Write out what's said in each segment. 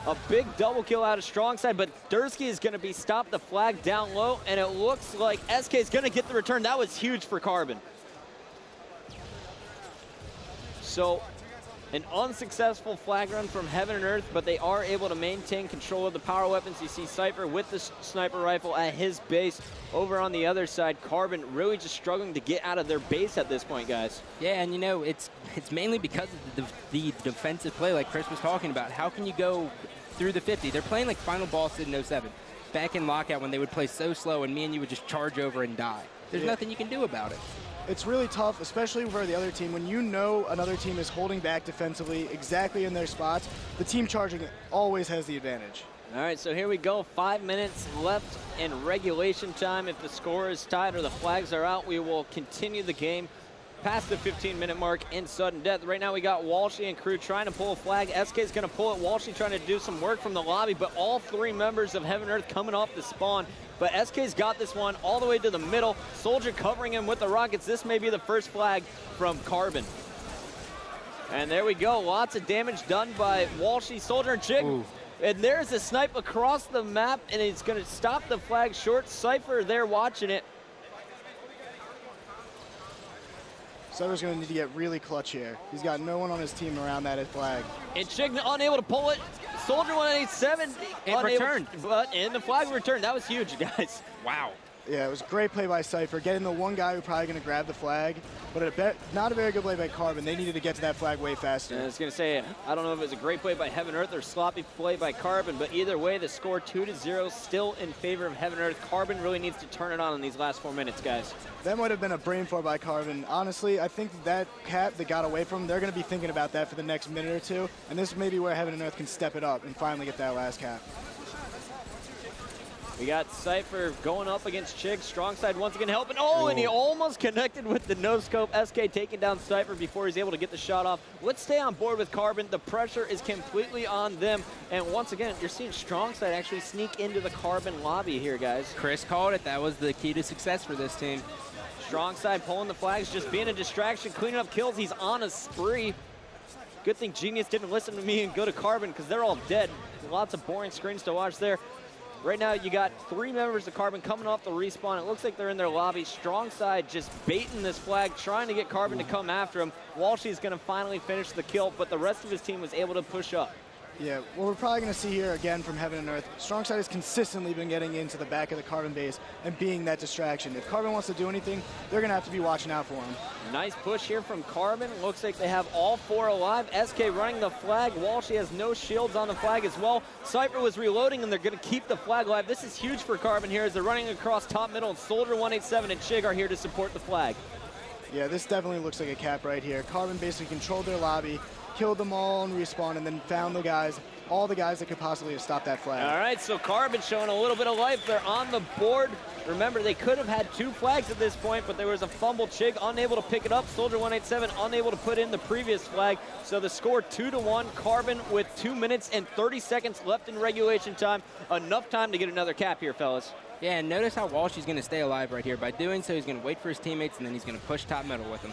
A big double kill out of strong side, but Dursky is going to be stopped the flag down low, and it looks like SK is going to get the return. That was huge for Carbon. So an unsuccessful flag run from Heaven and Earth, but they are able to maintain control of the power weapons. You see Cypher with the sniper rifle at his base. Over on the other side, Carbon really just struggling to get out of their base at this point, guys. Yeah, and you know, it's mainly because of the defensive play like Chris was talking about. How can you go through the 50? They're playing like Final Boss in 07. Back in Lockout when they would play so slow and me and you would just charge over and die. There's nothing you can do about it. It's really tough, especially for the other team. When you know another team is holding back defensively exactly in their spots, the team charging always has the advantage. All right, so here we go. 5 minutes left in regulation time. If the score is tied or the flags are out, we will continue the game past the 15-minute mark in sudden death. Right now we got Walshy and crew trying to pull a flag. SK is going to pull it. Walshy trying to do some work from the lobby, but all three members of Heaven and Earth coming off the spawn. But SK's got this one all the way to the middle. Soldier covering him with the rockets. This may be the first flag from Carbon. And there we go. Lots of damage done by Walshy, Soldier, and Chig. Ooh. And there's a snipe across the map, and it's going to stop the flag short. Cypher there watching it. Cypher's going to need to get really clutch here. He's got no one on his team around that flag. And Chig unable to pull it. Soldier 187 and returned. And the flag returned. That was huge, guys. Wow. Yeah, it was a great play by Cypher, getting the one guy who's probably going to grab the flag, but not a very good play by Carbon. They needed to get to that flag way faster. I was going to say, I don't know if it was a great play by Heaven Earth or sloppy play by Carbon, but either way, the score 2-0 still in favor of Heaven Earth. Carbon really needs to turn it on in these last 4 minutes, guys. That might have been a brain fart by Carbon. Honestly, I think that cap that got away from them, they're going to be thinking about that for the next minute or two, and this may be where Heaven and Earth can step it up and finally get that last cap. We got Cypher going up against Chig. Strong side once again helping. Oh, and he almost connected with the no-scope. SK taking down Cypher before he's able to get the shot off. Let's stay on board with Carbon. The pressure is completely on them. And once again, you're seeing Strong side actually sneak into the Carbon lobby here, guys. Chris called it. That was the key to success for this team. Strong side pulling the flags, just being a distraction, cleaning up kills. He's on a spree. Good thing Genius didn't listen to me and go to Carbon because they're all dead. Lots of boring screens to watch there. Right now, you got 3 members of Carbon coming off the respawn. It looks like they're in their lobby. Strong side just baiting this flag, trying to get Carbon to come after him. Walshy is going to finally finish the kill, but the rest of his team was able to push up. Yeah, what we're probably going to see here again from Heaven and Earth, Strong side has consistently been getting into the back of the Carbon base and being that distraction. If Carbon wants to do anything, they're going to have to be watching out for him. Nice push here from Carbon. Looks like they have all 4 alive. SK running the flag. Walshy has no shields on the flag as well. Cypher was reloading, and they're going to keep the flag alive. This is huge for Carbon here as they're running across top middle. And Soldier 187 and Chig are here to support the flag. Yeah, this definitely looks like a cap right here. Carbon basically controlled their lobby, killed them all on respawn, and then found the guys, all the guys that could possibly have stopped that flag. All right, so Carbon showing a little bit of life. They're on the board. Remember, they could have had 2 flags at this point, but there was a fumble. Chig unable to pick it up. Soldier 187 unable to put in the previous flag. So the score 2-1. Carbon with 2 minutes and 30 seconds left in regulation time. Enough time to get another cap here, fellas. Yeah, and notice how Walshy's going to stay alive right here. By doing so, he's going to wait for his teammates, and then he's going to push top middle with them.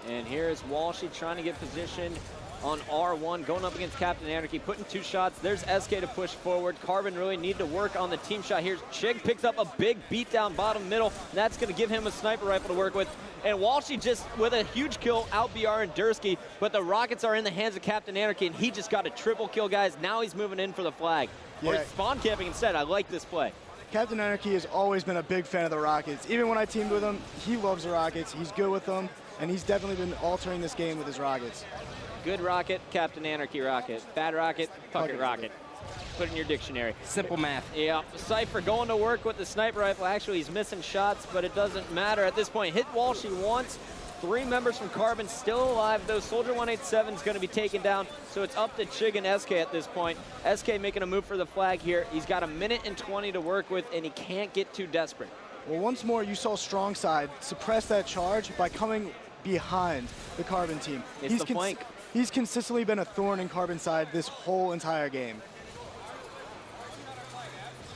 And here's Walshy trying to get positioned on R1, going up against Captain Anarchy, putting 2 shots. There's SK to push forward. Carbon really need to work on the team shot here. Chig picks up a big beatdown bottom middle. And that's going to give him a sniper rifle to work with. And Walshy just with a huge kill out BR and Dursky, but the rockets are in the hands of Captain Anarchy, and he just got a triple kill, guys. Now he's moving in for the flag. Yeah. Or spawn camping instead. I like this play. Captain Anarchy has always been a big fan of the Rockets. Even when I teamed with him, he loves the Rockets. He's good with them, and he's definitely been altering this game with his Rockets. Good rocket, Captain Anarchy rocket. Bad rocket, fuck it rocket. Put it in your dictionary. Simple math. Yeah, Cypher going to work with the sniper rifle. Actually, he's missing shots, but it doesn't matter at this point. Hit Walshy once. 3 members from Carbon still alive, though. Soldier 187 is going to be taken down, so it's up to Chig and SK at this point. SK making a move for the flag here. He's got 1 minute and 20 to work with, and he can't get too desperate. Well, once more, you saw Strong side suppress that charge by coming behind the Carbon team. It's the flank. He's consistently been a thorn in Carbon side this whole entire game.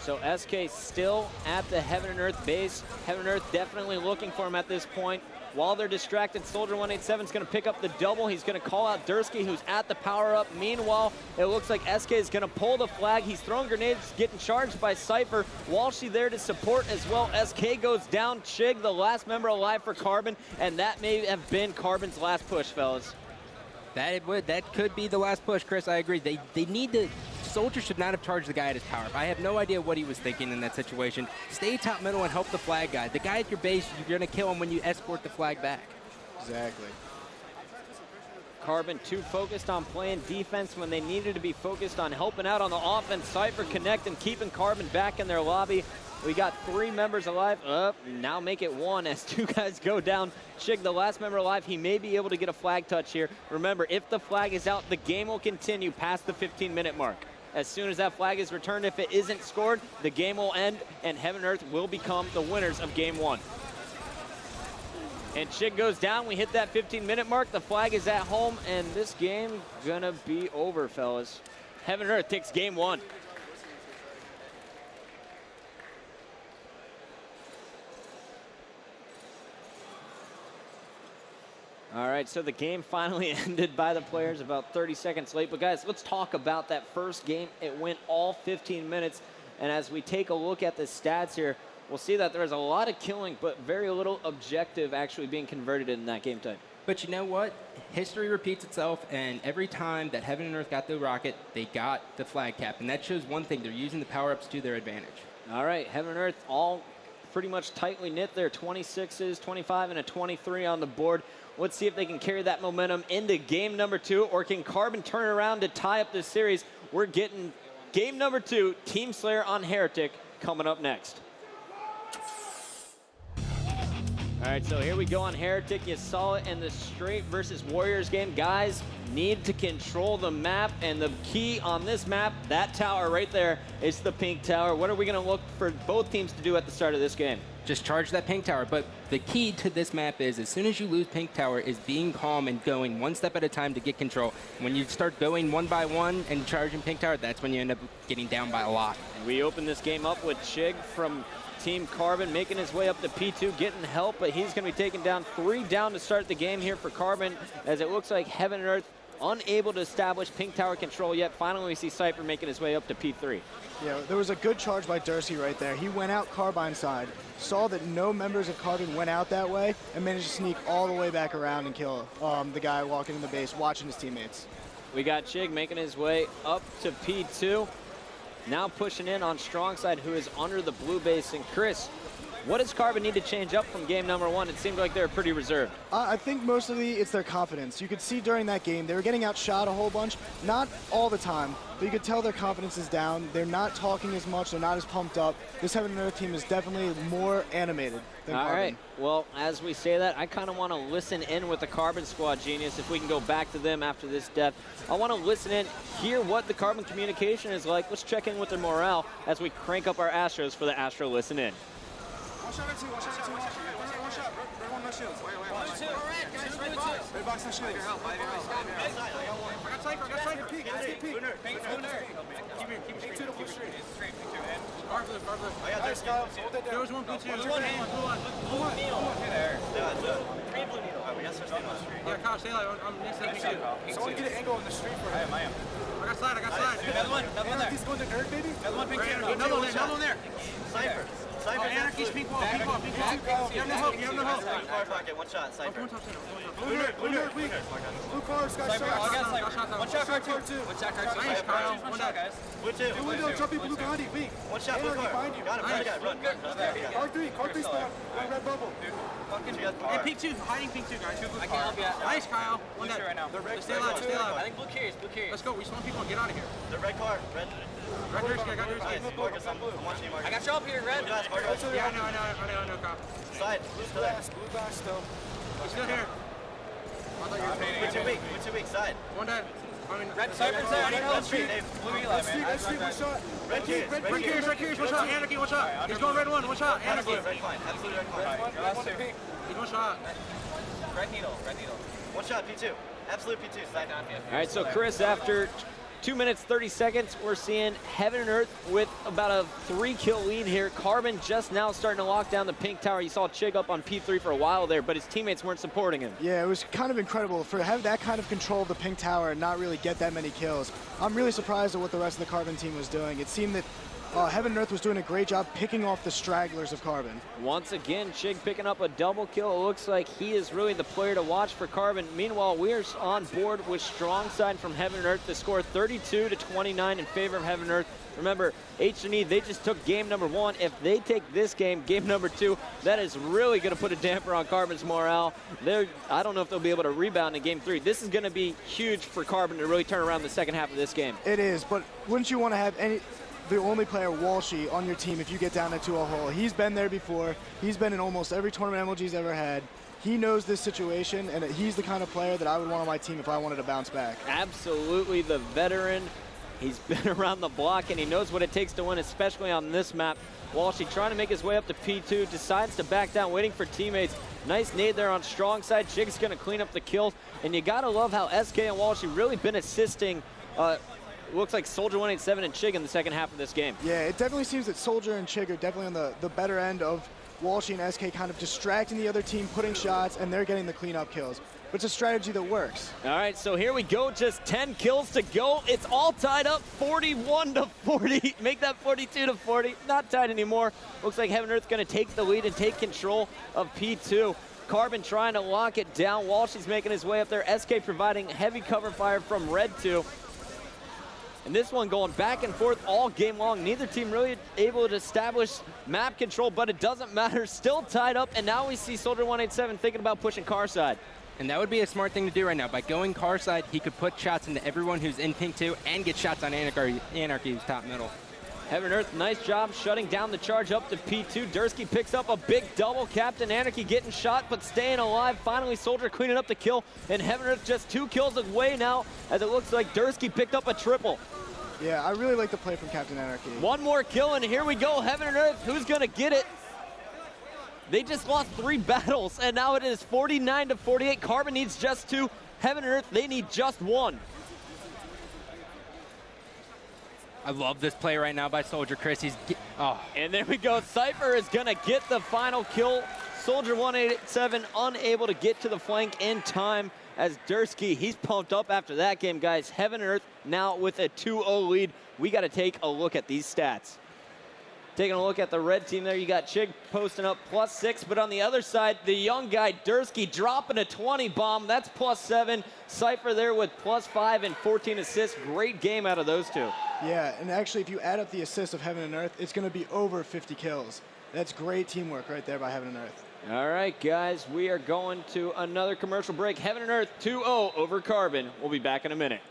So SK still at the Heaven and Earth base. Heaven and Earth definitely looking for him at this point. While they're distracted, Soldier 187 is going to pick up the double. He's going to call out Dursky, who's at the power-up. Meanwhile, it looks like SK is going to pull the flag. He's throwing grenades, getting charged by Cypher. Walshy there to support as well. SK goes down. Chig, the last member alive for Carbon, and that may have been Carbon's last push, fellas. That could be the last push, Chris. I agree. They need to. Soldier should not have charged the guy at his power. I have no idea what he was thinking in that situation. Stay top middle and help the flag guy. The guy at your base, you're going to kill him when you escort the flag back. Exactly. Carbon too focused on playing defense when they needed to be focused on helping out on the offense. Cypher connecting, keeping Carbon back in their lobby. We got 3 members alive. Now make it 1 as 2 guys go down. Chig, the last member alive, he may be able to get a flag touch here. Remember, if the flag is out, the game will continue past the 15-minute mark. As soon as that flag is returned, if it isn't scored, the game will end, and Heaven and Earth will become the winners of Game 1. And Chig goes down. We hit that 15-minute mark. The flag is at home, and this game gonna be over, fellas. Heaven and Earth takes Game 1. All right, so the game finally ended by the players about 30 seconds late. But guys, let's talk about that first game. It went all 15 minutes. And as we take a look at the stats here, we'll see that there's a lot of killing, but very little objective actually being converted in that game type. But you know what? History repeats itself, and every time that Heaven and Earth got the rocket, they got the flag cap. And that shows one thing. They're using the power-ups to their advantage. All right, Heaven and Earth all pretty much tightly knit there. 26s, 25, and a 23 on the board. Let's see if they can carry that momentum into game number 2, or can Carbon turn around to tie up this series? We're getting game number 2, Team Slayer on Heretic, coming up next. All right, so here we go on Heretic. You saw it in the Straight versus Warriors game. Guys need to control the map, and the key on this map, that tower right there, is the pink tower. What are we going to look for both teams to do at the start of this game? Just charge that pink tower. But the key to this map is, as soon as you lose pink tower, is being calm and going one step at a time to get control. When you start going one by one and charging pink tower, that's when you end up getting down by a lot. We open this game up with Chig from Team Carbon making his way up to P2, getting help, but he's going to be taking down 3 down to start the game here for Carbon, as it looks like Heaven and Earth unable to establish pink tower control yet. Finally, we see Cypher making his way up to P3. Yeah, there was a good charge by Dursky right there. He went out Carbine side, saw that no members of Carbon went out that way, and managed to sneak all the way back around and kill the guy walking in the base, watching his teammates. We got Chig making his way up to P2. Now pushing in on Strong Side, who is under the blue base. And Chris, what does Carbon need to change up from game number 1? It seemed like they were pretty reserved. I think mostly it's their confidence. You could see during that game, they were getting outshot a whole bunch. Not all the time, but you could tell their confidence is down. They're not talking as much. They're not as pumped up. This Heaven and Earth team is definitely more animated than Carbon. All right. Well, as we say that, I kind of want to listen in with the Carbon squad, Genius, if we can go back to them after this death. I want to listen in, hear what the Carbon communication is like. Let's check in with their morale as we crank up our Astros for the Astro Listen In. One shot, red 2, one shot, red 2, one shot, red 1, no shields. Wait, red box. Red box, no shields. I got Cypher, peek, let's get peek. Keep 2 to push straight. Guard blue. I got this, Kyle. There was 1 blue 2. Blue 1. There. Green blue needle. We got to stay on the street. Yeah, Kyle, stay like, I'm next to the peek. Someone get an angle on the street for him. I am. I got slide. Another one there. He's going to nerd, baby. Another one pink. Another one there. Cypher. Anarchy's pink wall. You have no hope. One shot, Cypher. Blue nerd, weak. Blue car, Sky shot. One shot, car 2. Nice, Kyle. One shot, guys. Blue 2. Blue window, jumping, blue behind you, weak. One shot, blue car. Got him, run. Car 3 spawn. Red bubble. Hey, pink 2, hiding pink 2, guys. I can help you out. Nice, Kyle. One dead. Stay alive. I think blue carries. Let's go. We spawn people and get out of here. The red car. I got you up here, red. Yeah, I know, Kyle. Side. Blue glass still. He's still here. I thought you were painting. We're 2 weak. Side. One dead. I mean, red Cypher's there. Let's see. Blue Eli, man. One shot. Red Kears, one shot. Anarchy, one shot. He's going red 1, one shot. Anarchy. Red fine. Absolutely red fine. He's one shot. Red needle. One shot, P2. Absolute P2. Side down. All right, so Chris, after 2 minutes, 30 seconds, we're seeing Heaven and Earth with about a 3-kill lead here. Carbon just now starting to lock down the pink tower. You saw Chig up on P3 for a while there, but his teammates weren't supporting him. Yeah, it was kind of incredible for have that kind of control of the pink tower and not really get that many kills. I'm really surprised at what the rest of the Carbon team was doing. It seemed that Heaven and Earth was doing a great job picking off the stragglers of Carbon. Once again, Chig picking up a double kill. It looks like he is really the player to watch for Carbon. Meanwhile, we're on board with strong side from Heaven and Earth. The score 32-29 in favor of Heaven and Earth. Remember, H&E, they just took game number 1. If they take this game number 2, that is really going to put a damper on Carbon's morale. I don't know if they'll be able to rebound in game 3. This is going to be huge for Carbon to really turn around the second half of this game. It is, but wouldn't you want to have the only player, Walshy, on your team if you get down into a hole? He's been there before. He's been in almost every tournament MLG's ever had. He knows this situation, and he's the kind of player that I would want on my team if I wanted to bounce back. Absolutely the veteran. He's been around the block, and he knows what it takes to win, especially on this map. Walshy trying to make his way up to P2, decides to back down, waiting for teammates. Nice nade there on strong side. Chig's going to clean up the kills, and you got to love how SK and Walshy really been assisting looks like Soldier 187 and Chig in the second half of this game. Yeah, it definitely seems that Soldier and Chig are definitely on the better end of Walshy and SK, kind of distracting the other team, putting shots, and they're getting the cleanup kills. But it's a strategy that works. All right, so here we go. Just 10 kills to go. It's all tied up, 41-40. Make that 42-40. Not tied anymore. Looks like Heaven and Earth going to take the lead and take control of P2. Carbon trying to lock it down. Walshy's making his way up there. SK providing heavy cover fire from Red 2. And this one going back and forth all game long. Neither team really able to establish map control, but it doesn't matter. Still tied up, and now we see Soldier 187 thinking about pushing car side. And that would be a smart thing to do right now. By going car side, he could put shots into everyone who's in pink 2 and get shots on Anarchy's top middle. Heaven and Earth, nice job shutting down the charge up to P2. Dursky picks up a big double. Captain Anarchy getting shot, but staying alive. Finally, Soldier cleaning up the kill, and Heaven and Earth just 2 kills away now, as it looks like Dursky picked up a triple. Yeah, I really like the play from Captain Anarchy. 1 more kill, and here we go. Heaven and Earth, who's going to get it? They just lost 3 battles, and now it is 49-48. Carbon needs just 2. Heaven and Earth, they need just 1. I love this play right now by Soldier Chris. And there we go. Cypher is going to get the final kill. Soldier 187 unable to get to the flank in time, as Dursky, he's pumped up after that game, guys. Heaven and Earth now with a 2-0 lead. We got to take a look at these stats. Taking a look at the red team there, you got Chig posting up +6, but on the other side, the young guy, Dursky, dropping a 20 bomb. That's +7. Cypher there with +5 and 14 assists. Great game out of those 2. Yeah, and actually, if you add up the assists of Heaven and Earth, it's going to be over 50 kills. That's great teamwork right there by Heaven and Earth. All right, guys, we are going to another commercial break. Heaven and Earth 2-0 over Carbon. We'll be back in a minute.